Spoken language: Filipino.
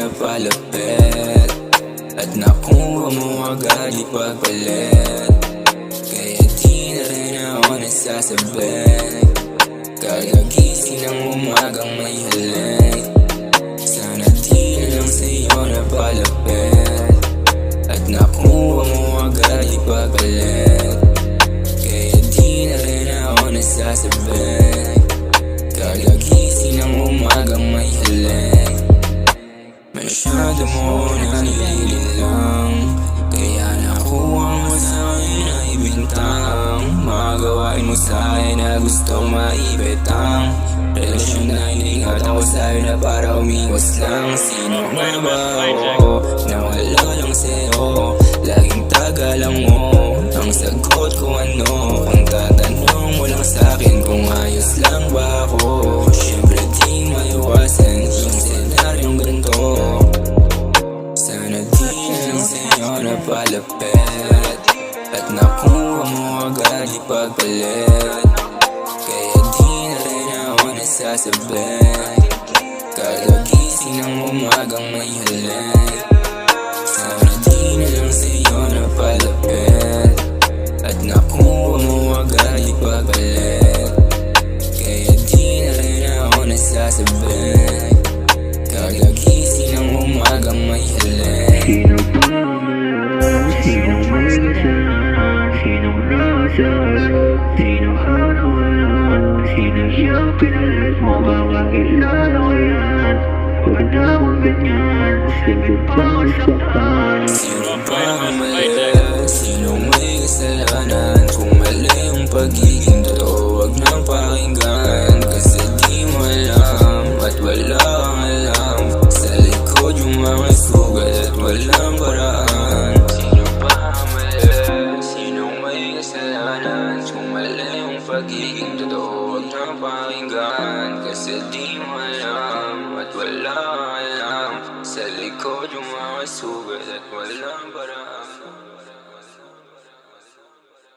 napalapit at nakuha mo agad ipagpalit. Kaya di na rin ako nasasabik, kagagising ng umagang may halik. Sana di na lang sa'yo napalapit at nakuha mo agad ipagpalit. Kaya di na rin ako nasasabik, kagagising ng umagang may halik. Masyado mo na nililang, kaya nakuha mo sa'kin na ibintang. Mga gawain mo sa'kin na gustong maibetang. Relasyon na iniingat ako sa'yo na para umiwas lang. Sino nga ba ako na wala lang sa'yo? Laging tagalang mo ang sagot ko ano. Kung tatanong mo lang sa'kin kung ayos lang ba ako, syempre di maiwasan yung senaryong ganito. Sana di na lang sa'yo napalapit at nakuha mo agad ipagpalit. Kaya di na rin ako nasasabik, kagagising ng umagang may halik. Sana di na lang sa'yo napalapit at nakuha mo agad ipagpalit. Kaya di na rin ako nasasabik, kagagising ng umagang may halik. Sino pa ang sinong may kasalanan? Sinong nasa harap? Sino ang wala? Sino yung pinalit mo? Baka kilala ko yan. Huwag na mong ganyan, sige pa masaktan. Sino pa ang mali? Sinong may kasalanan? Kung mali yung pagiging totoo, huwag nang pakinggan. Kasi di mo alam at wala kang alam. Sa likod yung mga sugat at walang paraan. Sino pa ang mali? Sinong may kasalanan? Kung mali yung pagiging totoo, huwag nang pakinggan. Kasi di mo alam at wala kang alam. Sa likod yung mga sugat at walang paraan.